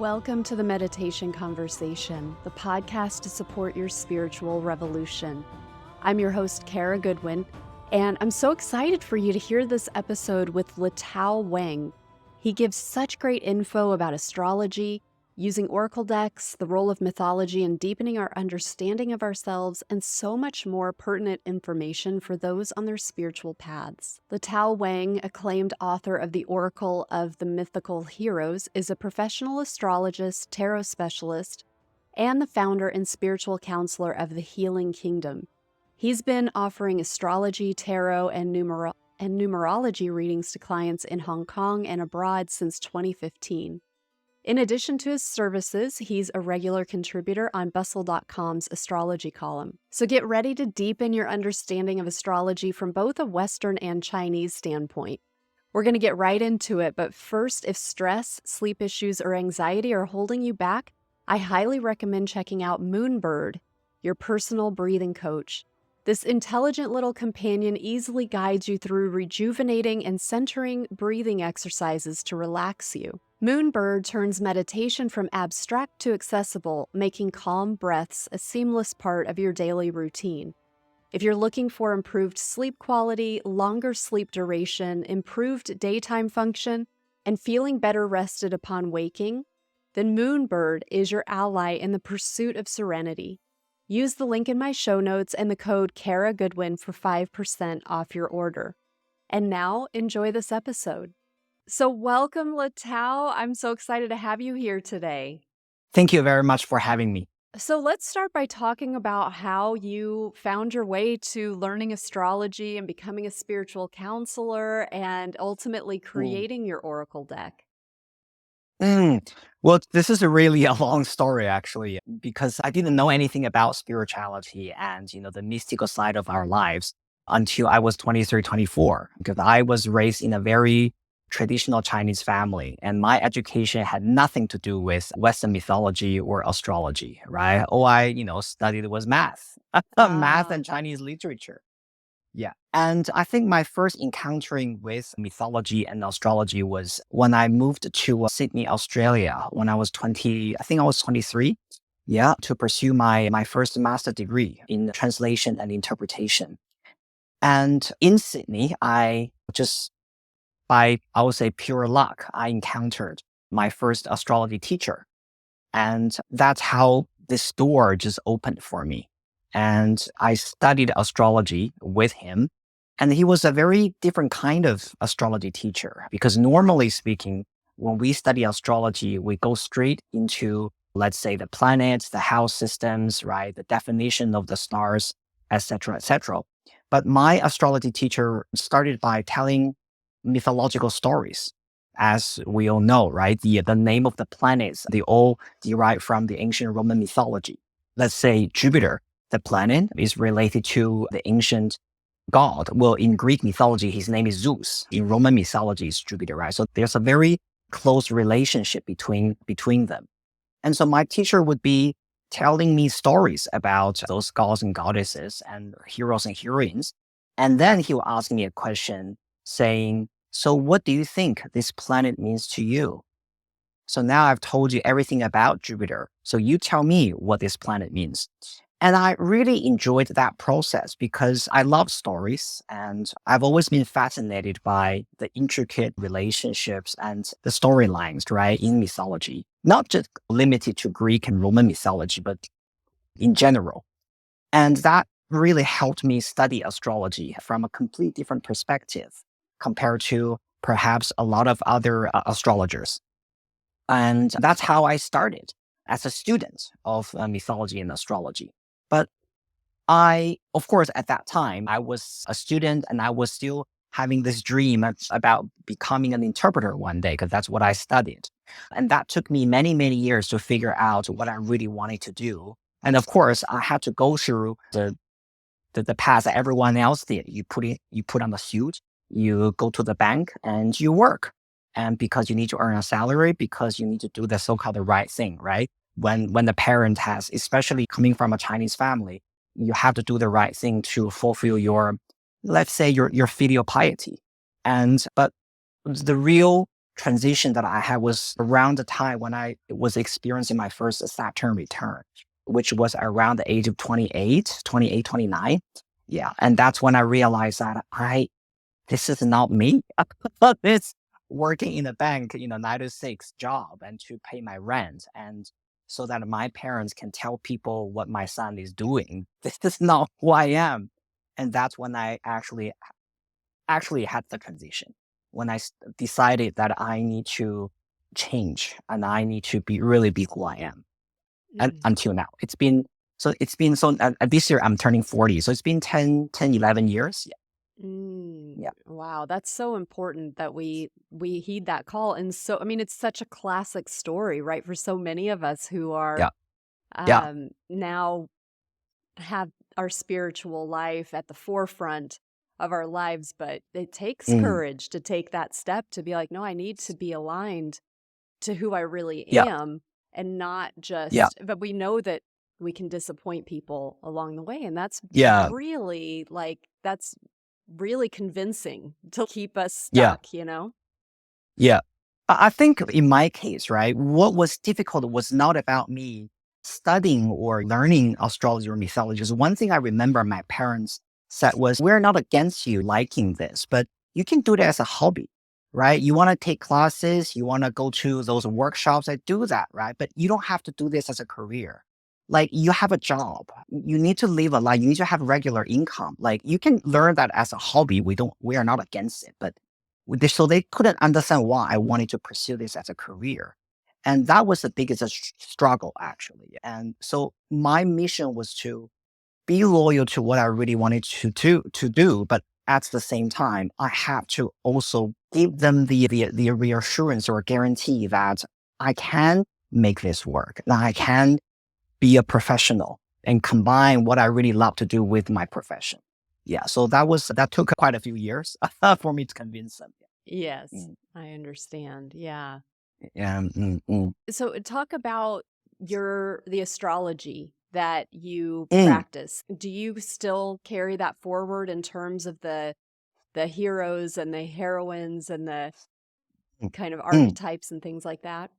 Welcome to the Meditation Conversation, the podcast to support your spiritual revolution. I'm your host, Kara Goodwin, and I'm so excited for you to hear this episode with Letao Wang. He gives such great info about astrology, using oracle decks, the role of mythology, and deepening our understanding of ourselves, and so much more pertinent information for those on their spiritual paths. Letao Wang, acclaimed author of the Oracle of the Mythic Heroes, is a professional astrologist, tarot specialist, and the founder and spiritual counselor of the Healing Kingdom. He's been offering astrology, tarot, and numerology readings to clients in Hong Kong and abroad since 2015. In addition to his services, he's a regular contributor on Bustle.com's astrology column. So get ready to deepen your understanding of astrology from both a Western and Chinese standpoint. We're going to get right into it, but first, if stress, sleep issues, or anxiety are holding you back, I highly recommend checking out Moonbird, your personal breathing coach. This intelligent little companion easily guides you through rejuvenating and centering breathing exercises to relax you. Moonbird turns meditation from abstract to accessible, making calm breaths a seamless part of your daily routine. If you're looking for improved sleep quality, longer sleep duration, improved daytime function, and feeling better rested upon waking, then Moonbird is your ally in the pursuit of serenity. Use the link in my show notes and the code Kara Goodwin for 5% off your order. And now, enjoy this episode. So welcome, Letao. I'm so excited to have you here today. Thank you very much for having me. So let's start by talking about how you found your way to learning astrology and becoming a spiritual counselor and ultimately creating your oracle deck. Well, this is really a long story, actually, because I didn't know anything about spirituality and, the mystical side of our lives until I was 23, 24, because I was raised in a very traditional Chinese family, and my education had nothing to do with Western mythology or astrology, right? All I, studied was math, math and Chinese literature. Yeah. And I think my first encountering with mythology and astrology was when I moved to Sydney, Australia, when I was 20, I think I was 23. Yeah. To pursue my first master degree in translation and interpretation. And in Sydney, I would say pure luck, I encountered my first astrology teacher. And that's how this door just opened for me. And I studied astrology with him. And he was a very different kind of astrology teacher, because normally speaking, when we study astrology, we go straight into, let's say, the planets, the house systems, right? The definition of the stars, etc., etc. But my astrology teacher started by telling mythological stories. As we all know, right? The name of the planets, they all derive from the ancient Roman mythology. Let's say Jupiter, the planet, is related to the ancient god. Well, in Greek mythology, his name is Zeus. In Roman mythology, it's Jupiter, right? So there's a very close relationship between them. And so my teacher would be telling me stories about those gods and goddesses and heroes and heroines. And then he would ask me a question saying, so what do you think this planet means to you? So now I've told you everything about Jupiter. So you tell me what this planet means. And I really enjoyed that process because I love stories and I've always been fascinated by the intricate relationships and the storylines, right, in mythology, not just limited to Greek and Roman mythology, but in general. And that really helped me study astrology from a completely different perspective compared to perhaps a lot of other astrologers. And that's how I started as a student of mythology and astrology. But of course, at that time, I was a student and I was still having this dream about becoming an interpreter one day, because that's what I studied. And that took me many, many years to figure out what I really wanted to do. And of course, I had to go through the path that everyone else did. You put on a suit, you go to the bank and you work. And because you need to earn a salary, because you need to do the so-called the right thing, right? When the parent has, especially coming from a Chinese family, you have to do the right thing to fulfill your, let's say, your filial piety. But the real transition that I had was around the time when I was experiencing my first Saturn return, which was around the age of 28, 29. Yeah. And that's when I realized that this is not me. It's working in a bank, 9 to 6 job and to pay my rent. And so that my parents can tell people what my son is doing. This is not who I am. And that's when I actually had the transition, when decided that I need to change and I need to be who I am. And Mm. until now, this year I'm turning 40. So it's been 11 years. Yeah. Wow, that's so important that we heed that call. And so, I mean, it's such a classic story, right? For so many of us who are Yeah. Yeah. now have our spiritual life at the forefront of our lives, but it takes Mm, courage to take that step to be like, no, I need to be aligned to who I really yeah. am and not Yeah. just, but we know that we can disappoint people along the way. And that's Yeah. really that's really convincing to keep us Yeah. stuck, you know? Yeah. I think in my case, right, what was difficult was not about me studying or learning astrology or mythology. So one thing I remember my parents said was, we're not against you liking this, but you can do it as a hobby, right? You want to take classes, you want to go to those workshops, I do that, right? But you don't have to do this as a career. Like, you have a job, you need to live a life, you need to have regular income. Like, you can learn that as a hobby. We are not against it, but so they couldn't understand why I wanted to pursue this as a career. And that was the biggest struggle, actually. And so my mission was to be loyal to what I really wanted to do. But at the same time, I have to also give them the reassurance or guarantee that I can make this work, that I can be a professional and combine what I really love to do with my profession. Yeah. So that took quite a few years for me to convince them. Yes, Mm, I understand. Yeah. yeah, So talk about the astrology that you mm, practice. Do you still carry that forward in terms of the heroes and the heroines and the mm, kind of mm. archetypes and things like that?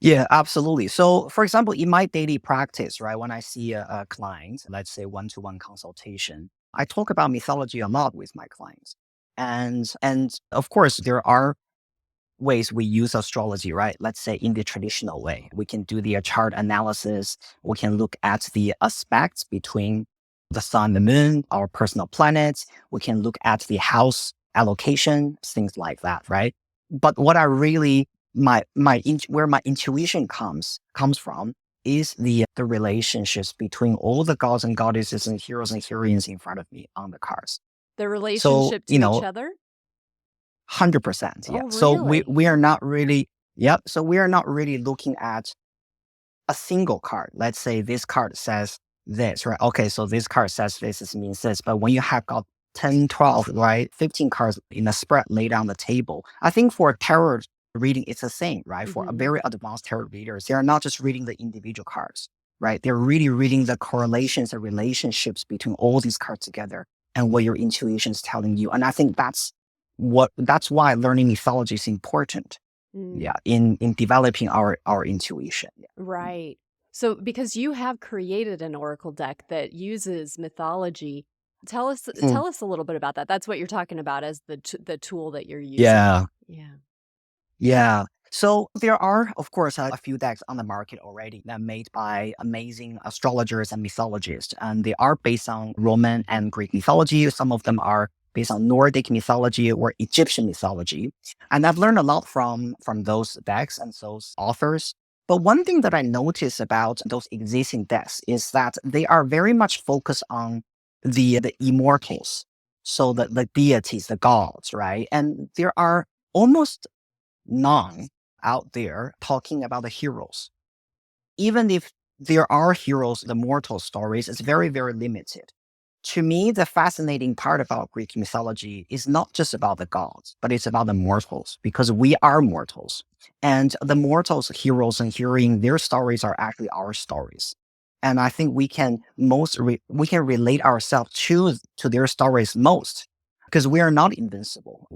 Yeah, absolutely. So, for example, in my daily practice, right, when I see a client, let's say one-to-one consultation, I talk about mythology a lot with my clients. And of course, there are ways we use astrology, right? Let's say in the traditional way, we can do the chart analysis. We can look at the aspects between the sun, the moon, our personal planets. We can look at the house allocation, things like that, right? But what I really, where my intuition comes from is the relationships between all the gods and goddesses and heroes and heroines in front of me on the cards. The So, relationship to each other? 100%. Yeah. Oh, So really? we are not really, yep. So we are not really looking at a single card. Let's say this card says this, right? Okay. So this card says this means this. But when you have got 10, 12, right? 15 cards in a spread laid on the table, I think for tarot reading, it's the same, right? For a Hmm. very advanced tarot readers, they are not just reading the individual cards, right? They're really reading the correlations and relationships between all these cards together and what your intuition is telling you. And I think that's why learning mythology is important. Mm, Yeah, in developing our intuition. Yeah. right. So, because you have created an oracle deck that uses mythology, Mm. tell us a little bit about that. That's what you're talking about as the tool that you're using. Yeah, Yeah. yeah. So there are, of course, a few decks on the market already that are made by amazing astrologers and mythologists, and they are based on Roman and Greek mythology. Some of them are based on Nordic mythology or Egyptian mythology, and I've learned a lot from those decks and those authors. But one thing that I notice about those existing decks is that they are very much focused on the immortals, so the deities, the gods, right? And there are almost none out there talking about the heroes. Even if there are heroes, the mortal stories, it's very, very limited. To me, the fascinating part about Greek mythology is not just about the gods, but it's about the mortals, because we are mortals. And the mortals, heroes and heroines, their stories are actually our stories. And I think we can we can relate ourselves to their stories most. because we are not invincible.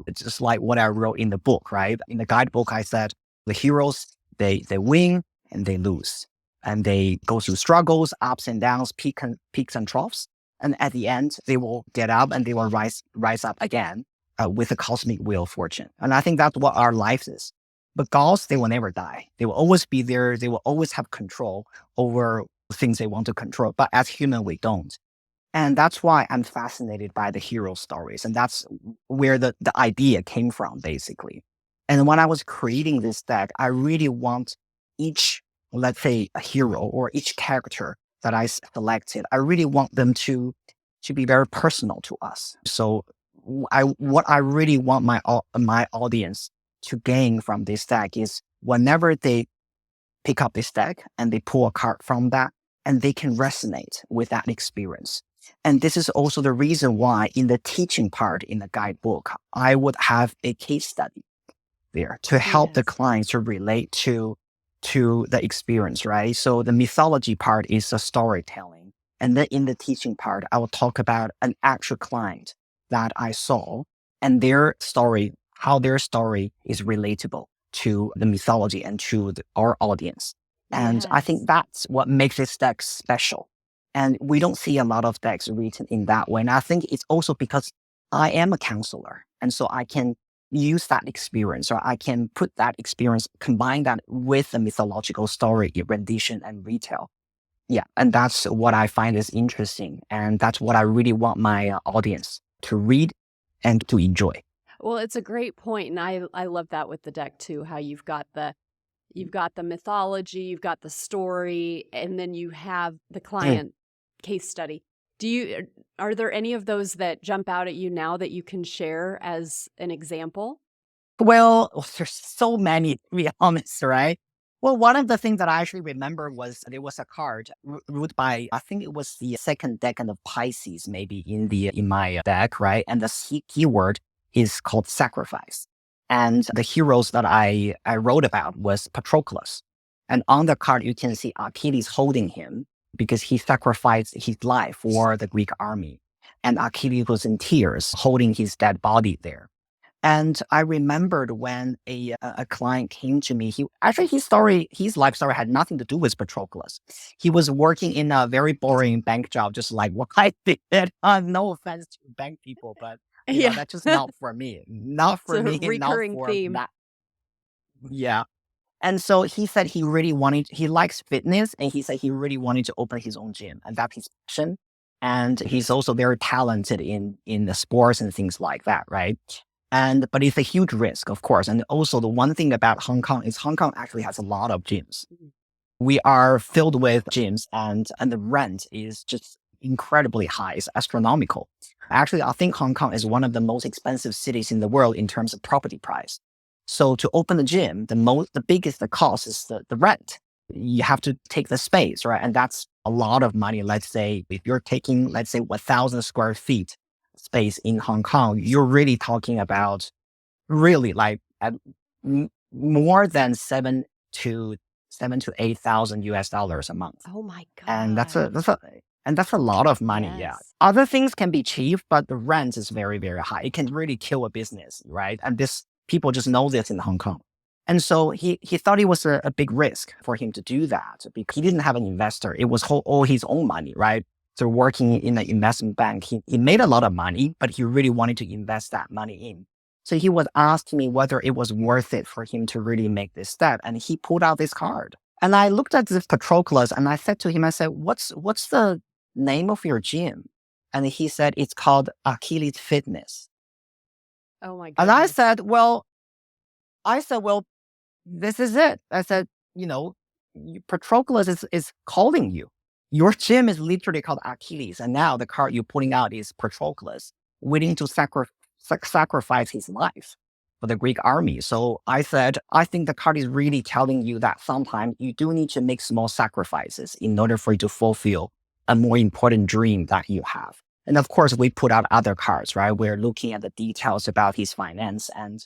It's just like what I wrote in the book, right? In the guidebook, I said the heroes, they win and they lose. And they go through struggles, ups and downs, peaks and troughs. And at the end, they will get up and they will rise up again with a cosmic wheel of fortune. And I think that's what our life is. But gods, they will never die. They will always be there. They will always have control over things they want to control. But as human, we don't. And that's why I'm fascinated by the hero stories. And that's where the idea came from, basically. And when I was creating this deck, I really want each, let's say, a hero or each character that I selected, I really want them to be very personal to us. So what I really want my audience to gain from this deck is whenever they pick up this deck and they pull a card from that, and they can resonate with that experience. And this is also the reason why in the teaching part in the guidebook, I would have a case study there to help the clients to relate to the experience, right? So the mythology part is the storytelling. And then in the teaching part, I will talk about an actual client that I saw and their story, how their story is relatable to the mythology and to our audience. And I think that's what makes this deck special. And we don't see a lot of decks written in that way. And I think it's also because I am a counselor. And so I can use that experience, or I can put that experience, combine that with the mythological story, rendition, and retell. Yeah. And that's what I find is interesting. And that's what I really want my audience to read and to enjoy. Well, it's a great point. And I love that with the deck too, how you've got the mythology, you've got the story, and then you have the client case study. Are there any of those that jump out at you now that you can share as an example? Well, there's so many, to be honest, right? Well, one of the things that I actually remember was there was a card ruled by, I think it was the second decan of Pisces, maybe in my deck, right? And the keyword is called sacrifice. And the heroes that I wrote about was Patroclus. And on the card, you can see Achilles holding him because he sacrificed his life for the Greek army. And Achilles was in tears, holding his dead body there. And I remembered when a client came to me, his life story had nothing to do with Patroclus. He was working in a very boring bank job, just like what I did. No offense to bank people, but that's just not for me. Not for me. Recurring not for theme. that. Yeah. And so he said he likes fitness, and he said he really wanted to open his own gym, and that's his passion. And he's also very talented in the sports and things like that, right? But it's a huge risk, of course. And also the one thing about Hong Kong is Hong Kong actually has a lot of gyms. We are filled with gyms, and the rent is just incredibly high. It's astronomical. Actually, I think Hong Kong is one of the most expensive cities in the world in terms of property price. So to open the gym, the biggest cost is the rent. You have to take the space, right? And that's a lot of money. Let's say if you're taking, 1,000 square feet space in Hong Kong, you're really talking about really more than $7,000 to $8,000 a month. Oh my God. And that's a lot of money. Yes. Yeah. Other things can be cheap, but the rent is very, very high. It can really kill a business, right? And people just know this in Hong Kong. And so he thought it was a big risk for him to do that because he didn't have an investor. It was all his own money, right? So working in an investment bank, he made a lot of money, but he really wanted to invest that money in. So he was asking me whether it was worth it for him to really make this step. And he pulled out this card. And I looked at this Patroclus and I said to him, what's the name of your gym? And he said, it's called Achilles Fitness. Oh my goodness. And I said, well, this is it. I said, Patroclus is calling you. Your gym is literally called Achilles. And now the card you're putting out is Patroclus, willing to sacrifice his life for the Greek army. So I said, I think the card is really telling you that sometimes you do need to make small sacrifices in order for you to fulfill a more important dream that you have. And of course, we put out other cards, right? We're looking at the details about his finance and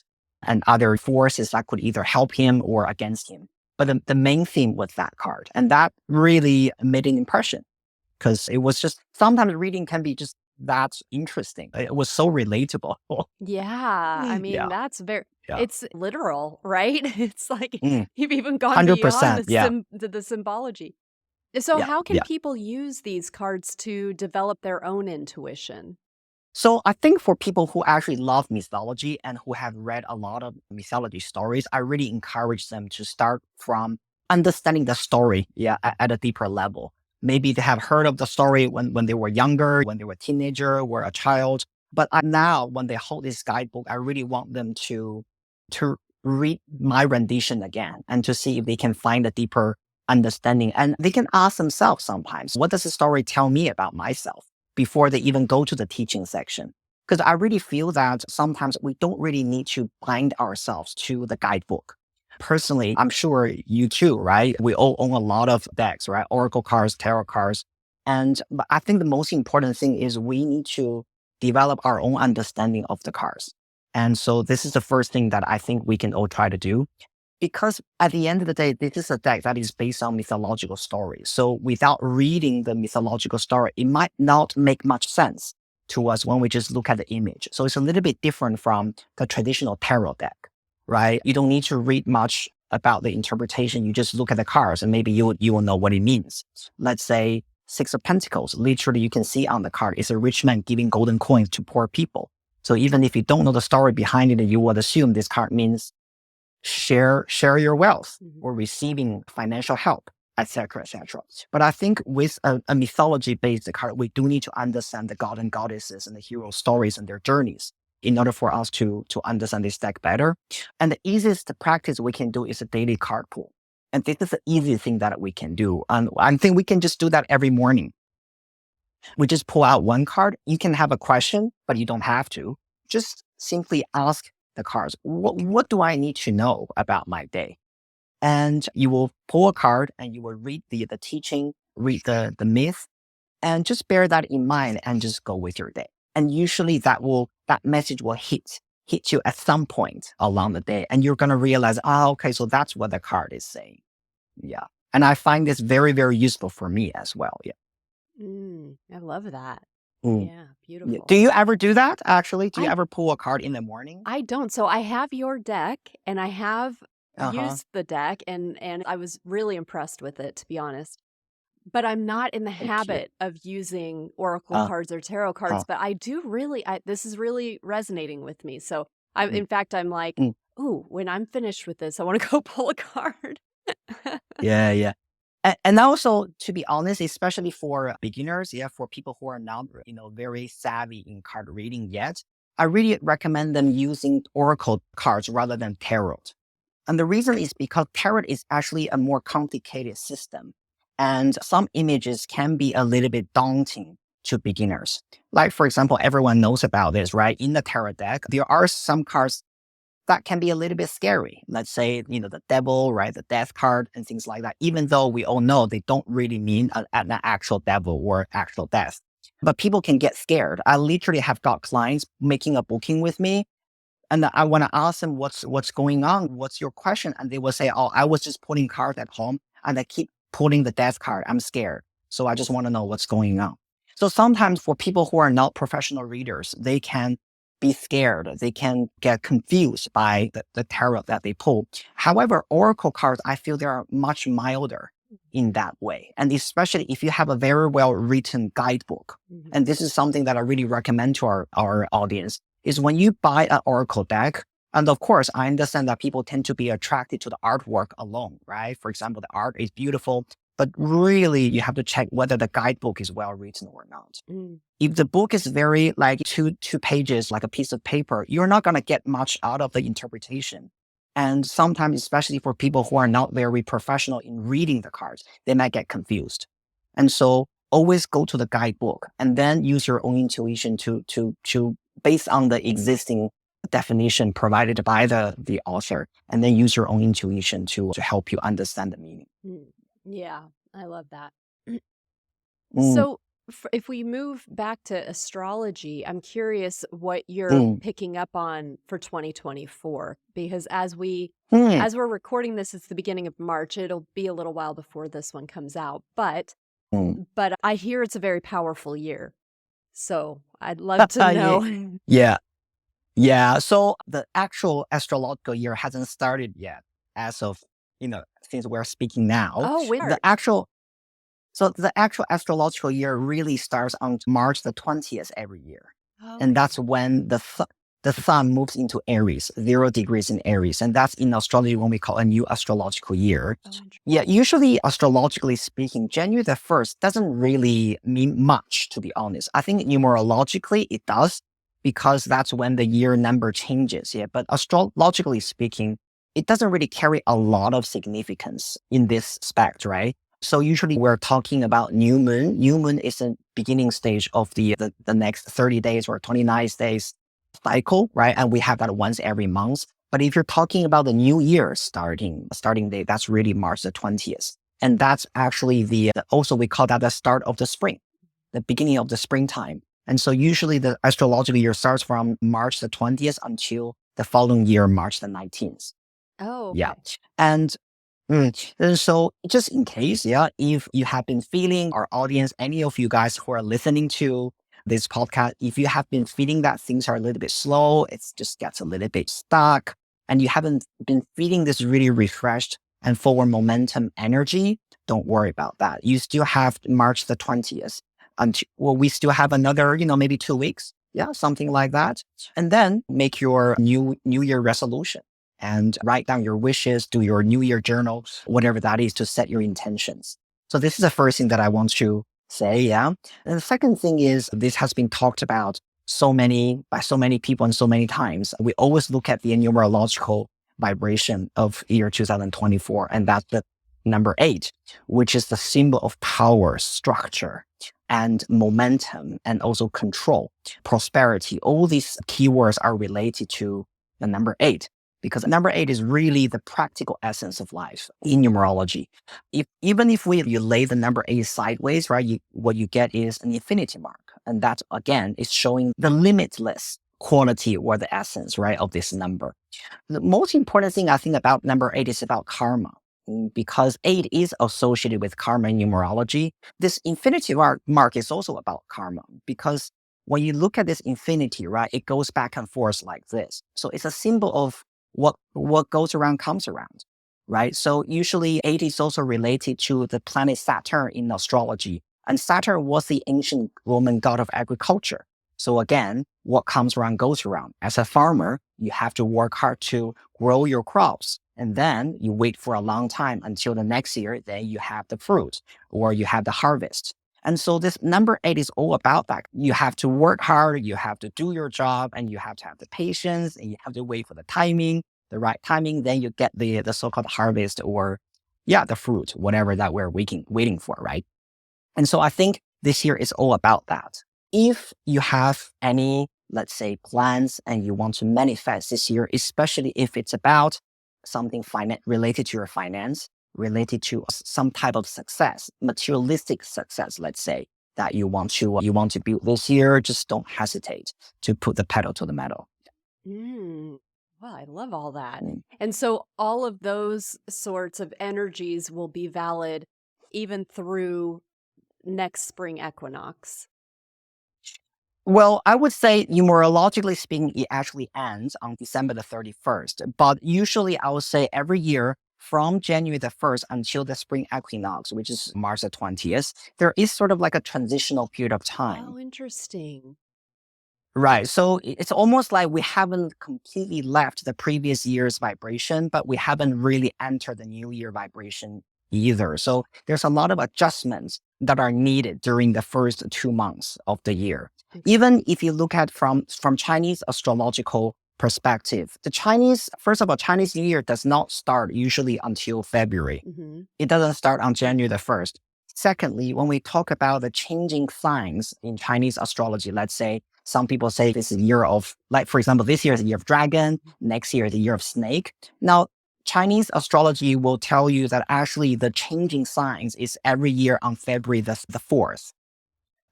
other forces that could either help him or against him. But the main theme was that card. And that really made an impression because it was just, sometimes reading can be just that's interesting. It was so relatable. Yeah, I mean, Yeah, that's very yeah. it's literal, right? It's like Mm, you've even gone beyond 100%. Yeah, the symbology. So yeah, how can yeah. people use these cards to develop their own intuition? So I think for people who actually love mythology and who have read a lot of mythology stories, I really encourage them to start from understanding the story, yeah, at a deeper level. Maybe they have heard of the story when they were younger, when they were a teenager or a child. But now when they hold this guidebook, I really want them to read my rendition again and to see if they can find a deeper understanding. And they can ask themselves sometimes, what does the story tell me about myself? Before they even go to the teaching section. Because I really feel that sometimes we don't really need to bind ourselves to the guidebook. Personally, I'm sure you too, right? We all own a lot of decks, right? Oracle cards, tarot cards. But I think the most important thing is we need to develop our own understanding of the cards. And so this is the first thing that I think we can all try to do. Because at the end of the day, this is a deck that is based on mythological stories. So without reading the mythological story, it might not make much sense to us when we just look at the image. So it's a little bit different from the traditional tarot deck, right? You don't need to read much about the interpretation. You just look at the cards and maybe you will know what it means. Let's say Six of Pentacles. Literally, you can see on the card, it's a rich man giving golden coins to poor people. So even if you don't know the story behind it, you would assume this card means share your wealth or receiving financial help, etc., etc. But I think with a mythology-based card, we do need to understand the god and goddesses and the hero stories and their journeys in order for us to understand this deck better. And the easiest practice we can do is a daily card pull. And this is the easiest thing that we can do. And I think we can just do that every morning. We just pull out one card. You can have a question, but you don't have to. Just simply ask the cards, what do I need to know about my day? And you will pull a card and you will read the teaching, read the myth, and just bear that in mind and just go with your day. And usually that message will hit you at some point along the day. And you're going to realize, okay, so that's what the card is saying. Yeah. And I find this very, very useful for me as well. Yeah. I love that. Mm. Yeah, Yeah. beautiful. Do you ever do that, actually? Do you I ever pull a card in the morning? I don't. So I have your deck and I have Uh-huh. used the deck and I was really impressed with it, to be honest. But I'm not in the Thank you. habit of using oracle Uh, cards or tarot cards, huh. but I do really this is really resonating with me. So Mm, in fact I'm like, mm. "Ooh, when I'm finished with this, I want to go pull a card." Yeah, yeah. And also, to be honest, especially for beginners, yeah, for people who are not, very savvy in card reading yet, I really recommend them using oracle cards rather than tarot. And the reason is because tarot is actually a more complicated system. And some images can be a little bit daunting to beginners. Like, for example, everyone knows about this, right? In the tarot deck, there are some cards that can be a little bit scary. Let's say, the devil, right? The death card and things like that, even though we all know they don't really mean an actual devil or actual death. But people can get scared. I literally have got clients making a booking with me and I want to ask them what's going on, what's your question, and they will say, "Oh, I was just pulling cards at home, and I keep pulling the death card. I'm scared, so I just want to know what's going on." So sometimes for people who are not professional readers, they can be scared. They can get confused by the tarot that they pull. However, oracle cards, I feel they are much milder in that way, and especially if you have a very well written guidebook. And this is something that I really recommend to our audience is when you buy an oracle deck, and of course, I understand that people tend to be attracted to the artwork alone, right? For example, the art is beautiful, but really you have to check whether the guidebook is well written or not. If the book is very like two pages, like a piece of paper, you're not going to get much out of the interpretation. And sometimes, especially for people who are not very professional in reading the cards, they might get confused. And so always go to the guidebook and then use your own intuition to based on the existing definition provided by the author, and then use your own intuition to help you understand the meaning. Yeah, I love that. Mm, So, if we move back to astrology, I'm curious what you're mm, picking up on for 2024 because mm, as we're recording this, it's the beginning of March. It'll be a little while before this one comes out, but mm. but I hear it's a very powerful year. So I'd love to know. Yeah. Yeah. So the actual astrological year hasn't started yet as of, since we're speaking now. Oh, The actual So the actual astrological year really starts on March the 20th every year. And that's when the sun moves into Aries, 0 degrees in Aries. And that's in astrology when we call a new astrological year. Yeah, usually astrologically speaking, January the 1st doesn't really mean much, to be honest. I think numerologically it does because that's when the year number changes. Yeah, but astrologically speaking, it doesn't really carry a lot of significance in this aspect, right? So usually we're talking about new moon. New moon is the beginning stage of the next 30 days or 29 days cycle, right? And we have that once every month. But if you're talking about the new year starting date, that's really March the 20th. And that's actually also we call that the start of the spring, the beginning of the springtime. And so usually the astrological year starts from March the 20th until the following year, March the 19th. Oh, okay. Yeah. And so just in case, if you have been feeling, our audience, any of you guys who are listening to this podcast, if you have been feeling that things are a little bit slow, it just gets a little bit stuck, and you haven't been feeling this really refreshed and forward momentum energy, don't worry about that. You still have March the 20th. We still have another, maybe 2 weeks. Yeah, something like that. And then make your new year resolution and write down your wishes, do your New Year journal, whatever that is, to set your intentions. So this is the first thing that I want to say, yeah. And the second thing is, this has been talked about by so many people and so many times. We always look at the numerological vibration of year 2024, and that's the number 8, which is the symbol of power, structure, and momentum, and also control, prosperity. All these keywords are related to the number 8. Because number 8 is really the practical essence of life in numerology. Even if you lay the number 8 sideways, right, what you get is an infinity mark. And that, again, is showing the limitless quality or the essence, right, of this number. The most important thing I think about number 8 is about karma. Because 8 is associated with karma in numerology. This infinity mark is also about karma, because when you look at this infinity, right, it goes back and forth like this. So it's a symbol of what goes around comes around, right? So usually 8 is also related to the planet Saturn in astrology. And Saturn was the ancient Roman god of agriculture. So again, what comes around goes around. As a farmer, you have to work hard to grow your crops. And then you wait for a long time until the next year, then you have the fruit or you have the harvest. And so this number 8 is all about that. You have to work hard, you have to do your job, and you have to have the patience, and you have to wait for the right timing. Then you get the so-called harvest or, the fruit, whatever that we're waiting for, right? And so I think this year is all about that. If you have any, let's say, plans and you want to manifest this year, especially if it's about something related to your finance, related to some type of success, materialistic success, let's say, that you want to build this year, just don't hesitate to put the pedal to the metal. Well, I love all that. And so all of those sorts of energies will be valid even through next spring equinox. Well, I would say numerologically speaking, it actually ends on December the 31st. But usually I would say every year from January the 1st until the spring equinox, which is March the 20th, there is sort of like a transitional period of time. Oh, interesting. Right. So it's almost like we haven't completely left the previous year's vibration, but we haven't really entered the new year vibration either. So there's a lot of adjustments that are needed during the first 2 months of the year. Even if you look at from Chinese astrological perspective, first of all, Chinese New Year does not start usually until February. It doesn't start on January the 1st. Secondly, when we talk about the changing signs in Chinese astrology, let's say some people say this is a year of, like, for example, this year is the year of dragon, next year is the year of snake. Now, Chinese astrology will tell you that actually the changing signs is every year on February the 4th.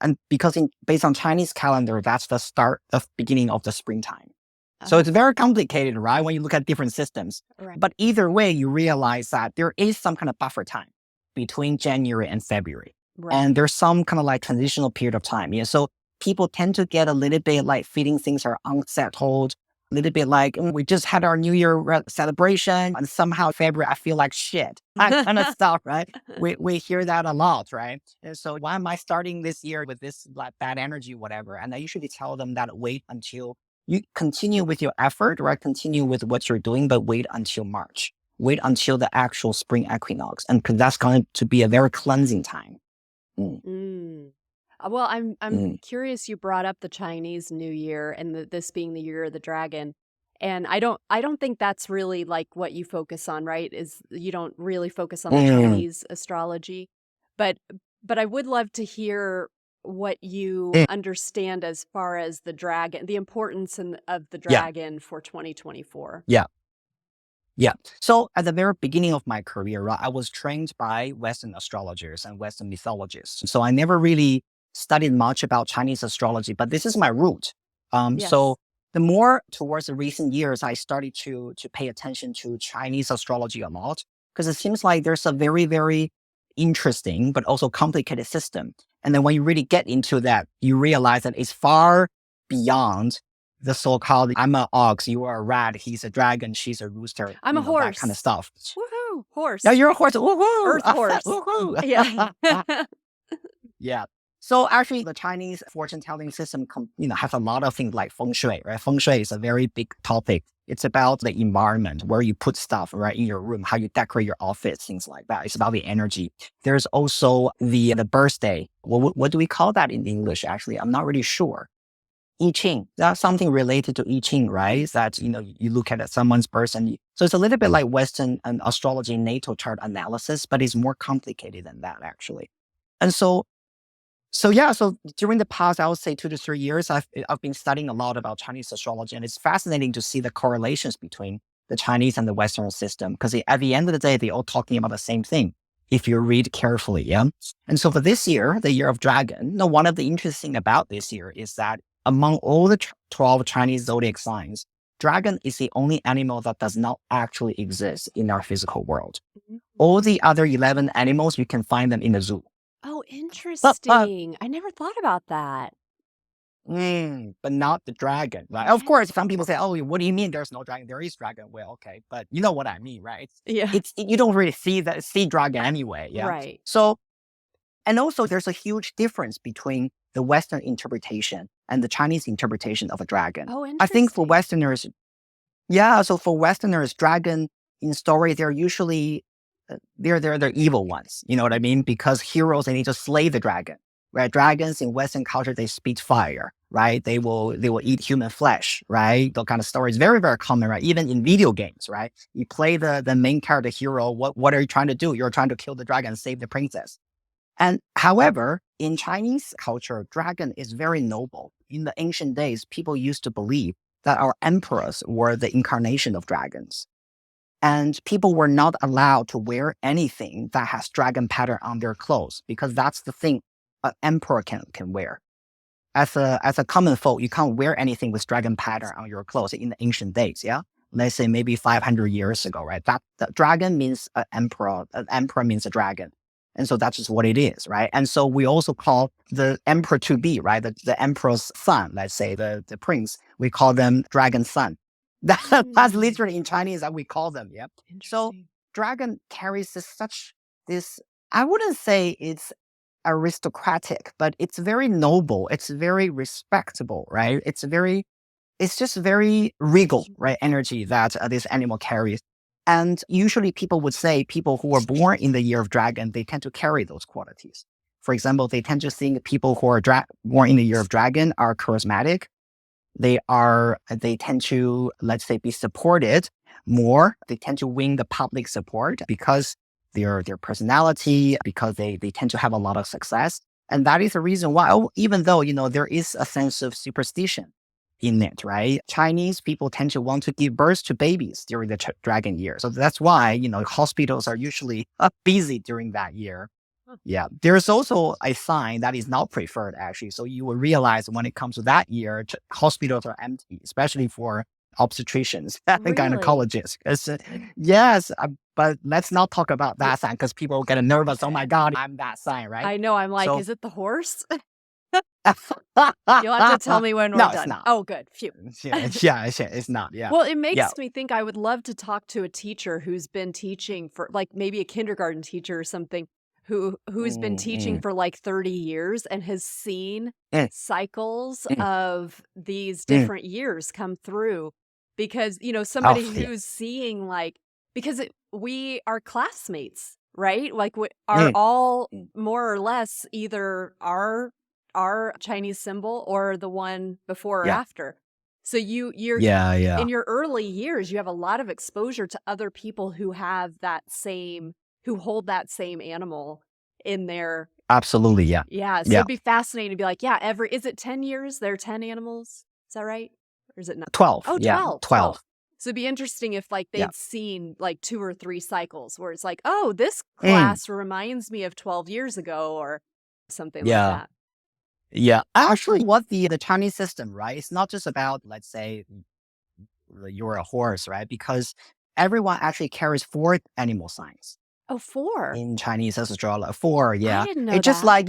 And because based on Chinese calendar, that's the beginning of the springtime. So it's very complicated, right? When you look at different systems. Right. But either way, you realize that there is some kind of buffer time between January and February. Right. And there's some kind of like transitional period of time. Yeah. So people tend to get a little bit like feeling things are unsettled, a little bit like we just had our New Year celebration and somehow February I feel like shit. That kind of stuff, right? We hear that a lot, right? And so why am I starting this year with this like bad energy, whatever? And I usually tell them that wait until you continue with your effort, right? Continue with what you're doing, but wait until March. Wait until the actual spring equinox, and because that's going to be a very cleansing time. Well, I'm curious. You brought up the Chinese New Year and this being the year of the dragon, and I don't think that's really like what you focus on, right? Is you don't really focus on the Chinese astrology, but I would love to hear what you understand as far as the dragon, the importance of the dragon for 2024. Yeah. So at the very beginning of my career, right, I was trained by Western astrologers and Western mythologists. So I never really studied much about Chinese astrology, but this is my root. So the more towards the recent years, I started to pay attention to Chinese astrology a lot, because it seems like there's a very, very interesting, but also complicated system. And then when you really get into that, you realize that it's far beyond the so-called, I'm an ox, you are a rat, he's a dragon, she's a rooster. I'm a horse. That kind of stuff. Woohoo! Horse. No, you're a horse. Woohoo! Earth horse. Woohoo! Yeah. Yeah. So actually, the Chinese fortune-telling system, has a lot of things like feng shui, right? Feng shui is a very big topic. It's about the environment, where you put stuff, right, in your room, how you decorate your office, things like that. It's about the energy. There's also the birthday. What do we call that in English, actually? I'm not really sure. I Ching. That's something related to I Ching, right? That, you look at someone's birth so it's a little bit like Western and astrology natal chart analysis, but it's more complicated than that, actually. And so during the past, I would say 2 to 3 years, I've been studying a lot about Chinese astrology, and it's fascinating to see the correlations between the Chinese and the Western system, because at the end of the day, they're all talking about the same thing, if you read carefully, yeah? And so for this year, the year of dragon, one of the interesting about this year is that among all the 12 Chinese zodiac signs, dragon is the only animal that does not actually exist in our physical world. All the other 11 animals, you can find them in the zoo. Oh, interesting. I never thought about that. But not the dragon, right? Of course, some people say, oh, what do you mean there's no dragon? There is dragon. Well, okay, but you know what I mean, right? You don't really see dragon anyway, yeah? Right. So, and also there's a huge difference between the Western interpretation and the Chinese interpretation of a dragon. Oh, interesting. I think for Westerners, dragon in story, they're usually, they're evil ones. You know what I mean? Because heroes, they need to slay the dragon, right? Dragons in Western culture, they spit fire, right? They will eat human flesh, right? That kind of story is very, very common, right? Even in video games, right? You play the main character hero, what are you trying to do? You're trying to kill the dragon and save the princess. And however, in Chinese culture, dragon is very noble. In the ancient days, people used to believe that our emperors were the incarnation of dragons. And people were not allowed to wear anything that has dragon pattern on their clothes, because that's the thing an emperor can wear. As a common folk, you can't wear anything with dragon pattern on your clothes in the ancient days, yeah? Let's say maybe 500 years ago, right? That the dragon means an emperor means a dragon. And so that's just what it is, right? And so we also call the emperor to be, right? The emperor's son, let's say the prince, we call them dragon son. That's literally in Chinese that we call them, yeah? So dragon carries this, I wouldn't say it's aristocratic, but it's very noble. It's very respectable, right? It's just very regal, right? Energy that this animal carries. And usually people would say people who are born in the year of dragon, they tend to carry those qualities. For example, they tend to think people who are born in the year of dragon are charismatic. They tend to, let's say, be supported more. They tend to win the public support because their personality, because they tend to have a lot of success. And that is the reason why, even though, there is a sense of superstition in it, right? Chinese people tend to want to give birth to babies during the dragon year. So that's why, hospitals are usually busy during that year. Yeah. There's also a sign that is not preferred, actually. So you will realize when it comes to that year, hospitals are empty, especially for obstetricians and gynecologists. Yes, but let's not talk about that sign, because people get nervous. Oh my God, I'm that sign, right? I know. I'm like, is it the horse? You'll have to tell me when we're No, done. it's not. Oh, good. Phew. It's not. Yeah. Well, it Yeah. makes me think I would love to talk to a teacher who's been teaching for like maybe a kindergarten teacher or something who's been teaching Mm, for like 30 years and has seen mm, cycles mm, of these mm. different years come through because, Oh, somebody yeah. who's seeing like because we are classmates, right? Like we are Mm, all mm. more or less either our Chinese symbol or the one before or Yeah. after. So you're Yeah. Yeah. in your early years, you have a lot of exposure to other people who who hold that same animal in their, Absolutely. Yeah. yeah. So Yeah. it'd be fascinating to be like, yeah, is it 10 years? There are 10 animals. Is that right? Or is it not? 12. Oh, Yeah. 12, 12. 12. So it'd be interesting if like Yeah. they'd seen like 2 or 3 cycles where it's like, oh, this Mm, class reminds me of 12 years ago or something like yeah. that. Yeah. Actually, what the Chinese system, right? It's not just about, let's say, you're a horse, right? Because everyone actually carries 4 animal signs Oh, 4. in Chinese astrology. 4, I yeah. didn't know It's just that. like,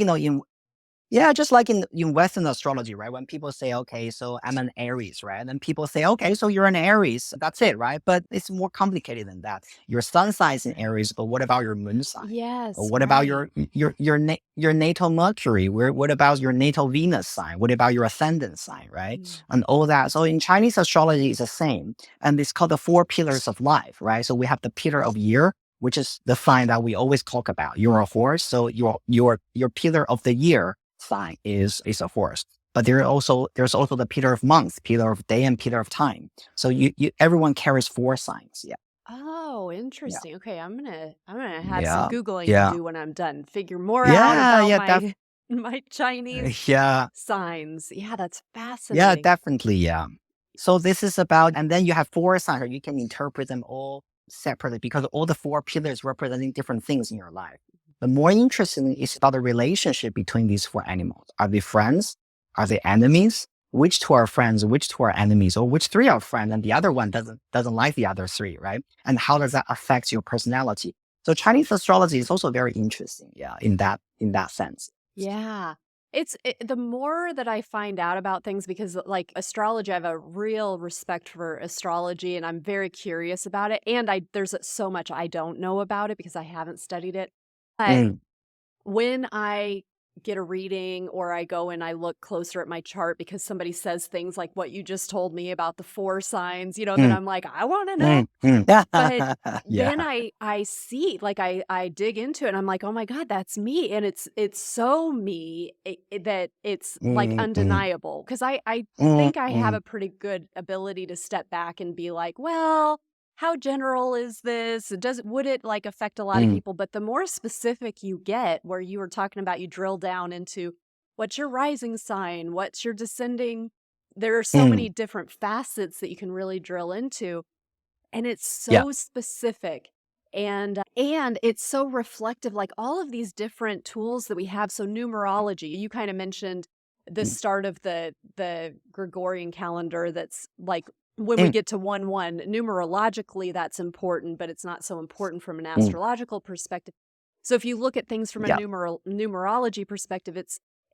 just like in Western astrology, right? When people say, okay, so I'm an Aries, right? And people say, okay, so you're an Aries. That's it, right? But it's more complicated than that. Your sun sign is in Aries, but what about your moon sign? Or Yes, what about right. your natal Mercury? What about your natal Venus sign? What about your ascendant sign, right? Mm. And all that. So in Chinese astrology, it's the same, and it's called the 4 pillars of life, right? So we have the pillar of year, which is the sign that we always talk about. You're a horse, so your pillar of the year sign is a horse. But there's also the pillar of month, pillar of day, and pillar of time. So everyone carries 4 signs. Yeah, Oh, yeah, interesting. Okay, I'm gonna have some yeah, Googling to yeah, do when I'm done. Figure more out yeah, about yeah, my my Chinese yeah, signs. Yeah, that's yeah, fascinating. definitely, yeah. So this is about, and then you have 4 signs, or you can interpret them all separately because all the 4 pillars representing different things in your life. But more interesting is about the relationship between these 4 animals. Are they friends? Are they enemies? Which 2 are friends? Which 2 are enemies? Or which 3 are friends and the other one doesn't like the other 3, right? And how does that affect your personality? So Chinese astrology is also very interesting, yeah, in that sense. Yeah. The more that I find out about things because like astrology, I have a real respect for astrology and I'm very curious about it. And there's so much I don't know about it because I haven't studied it. But Mm, when I get a reading or I go and I look closer at my chart because somebody says things like what you just told me about the 4 signs, then mm, I'm like, I want to know. mm, mm. But Yeah. then I see, like I dig into it and I'm like, oh my God, that's me. And it's so me that it's like Mm, mm, undeniable. Because I mm, think I have mm, a pretty good ability to step back and be like, well, how general is this? Would it like affect a lot of mm, people? But the more specific you get, where you were talking about, you drill down into what's your rising sign, what's your descending. There are so mm. many different facets that you can really drill into, and it's Yeah. so specific and it's so reflective, like all of these different tools that we have. So numerology, you kind of mentioned the Mm, start of the Gregorian calendar. That's like when we mm, get to 1/1, numerologically that's important, but it's not so important from an mm. astrological perspective. So if you look at things from a Yeah. numerology perspective,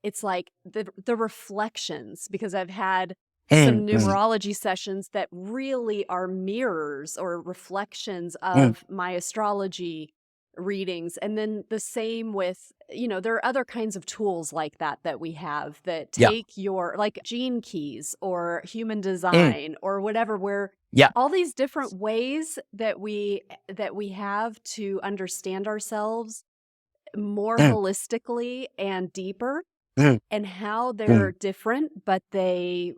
it's like the reflections, because I've had Mm, some mm, numerology sessions that really are mirrors or reflections mm, of my astrology readings. And then the same with, there are other kinds of tools like that we have that yeah. take your like gene keys or human Mm, design or whatever, where yeah. all these different ways that we have to understand ourselves more Mm, holistically and deeper, mm, and how they're mm, different, but they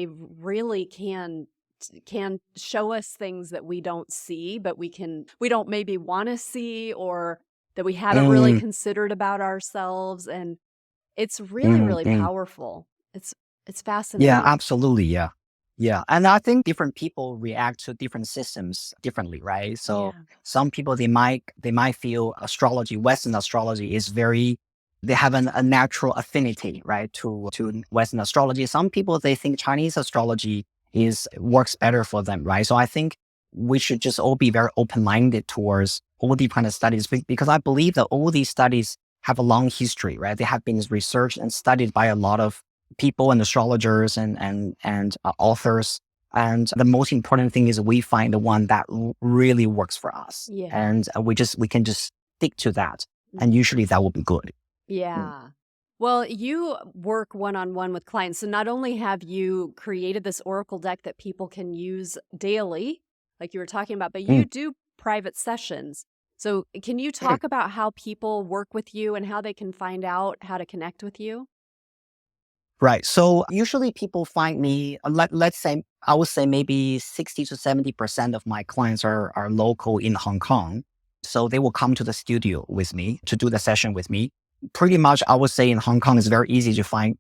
really can show us things that we don't see, but we don't maybe want to see, or that we haven't really mm, considered about ourselves. And it's really, mm, really mm. powerful. It's Yeah, fascinating. absolutely. Yeah. Yeah. And I think different people react to different systems differently, right? So Yeah. some people they might feel astrology, Western astrology is very they have a natural affinity, right, to Western astrology. Some people they think Chinese astrology is works better for them, right? So I think we should just all be very open-minded towards all these kind of studies because I believe that all these studies have a long history, right? They have been researched and studied by a lot of people and astrologers and authors. And the most important thing is we find the one that really works for us. Yeah. And we can just stick to that. And usually that will be good. Yeah. Well, you work one-on-one with clients. So not only have you created this oracle deck that people can use daily, like you were talking about, but you do private sessions. So can you talk about how people work with you and how they can find out how to connect with you? Right. So usually people find me, let's say, I would say maybe 60 to 70% of my clients are local in Hong Kong. So they will come to the studio with me to do the session with me. Pretty much, I would say in Hong Kong, it's very easy to find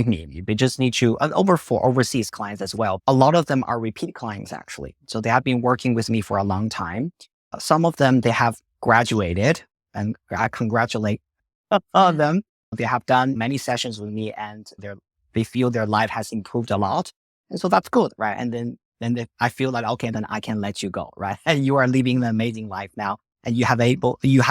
me. They just need to, and over for overseas clients as well. A lot of them are repeat clients, actually. So they have been working with me for a long time. Some of them, they have graduated, and I congratulate them. They have done many sessions with me and they feel their life has improved a lot. And so that's good, right? And then I feel like, okay, then I can let you go, right? And you are living an amazing life now. And you have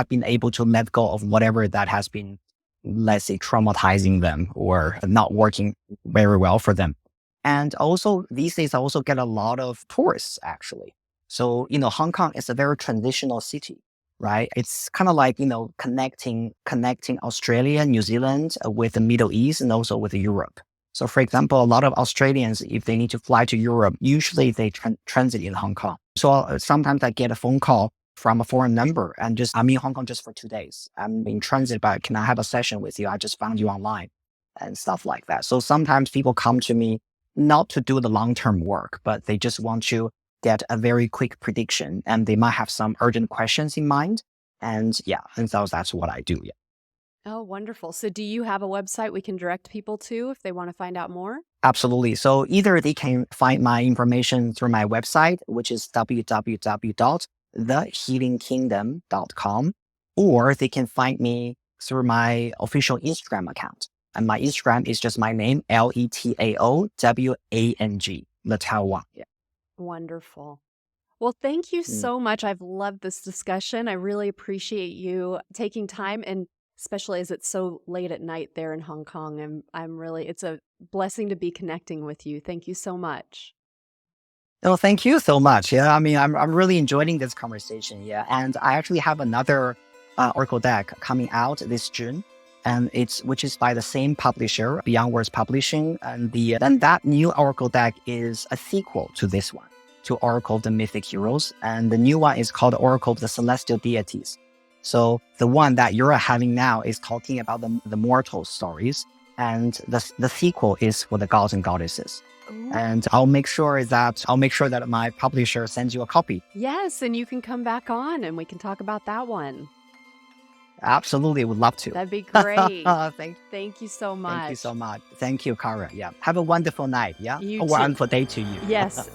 been able to let go of whatever that has been, let's say, traumatizing them or not working very well for them. And also these days, I also get a lot of tourists, actually. So, Hong Kong is a very transitional city, right? It's kind of like, connecting Australia, New Zealand with the Middle East and also with Europe. So for example, a lot of Australians, if they need to fly to Europe, usually they transit in Hong Kong. So sometimes I get a phone call from a foreign number and I'm in Hong Kong just for 2 days. I'm in transit, but can I have a session with you? I just found you online and stuff like that. So sometimes people come to me not to do the long-term work, but they just want to get a very quick prediction and they might have some urgent questions in mind. And so that's what I do. Yeah. Oh, wonderful. So do you have a website we can direct people to if they want to find out more? Absolutely. So either they can find my information through my website, which is www.thehealingkingdom.com, or they can find me through my official Instagram account. And my Instagram is just my name, Letao Wang, Letao Wang. Yeah. Wonderful. Well, thank you so much. I've loved this discussion. I really appreciate you taking time, and especially as it's so late at night there in Hong Kong. It's a blessing to be connecting with you. Thank you so much. Oh, thank you so much. Yeah, I mean, I'm really enjoying this conversation. Yeah, and I actually have another Oracle deck coming out this June, and which is by the same publisher, Beyond Words Publishing, and then that new Oracle deck is a sequel to this one, to Oracle of the Mythic Heroes, and the new one is called Oracle of the Celestial Deities. So the one that you're having now is talking about the mortal stories, and the sequel is for the gods and goddesses. Ooh. And I'll make sure that my publisher sends you a copy. Yes, and you can come back on and we can talk about that one. Absolutely, would love to. That'd be great. Thank you so much. Thank you so much. Thank you, Kara. Yeah. Have a wonderful night. Yeah. You a too. wonderful day to you. Yes.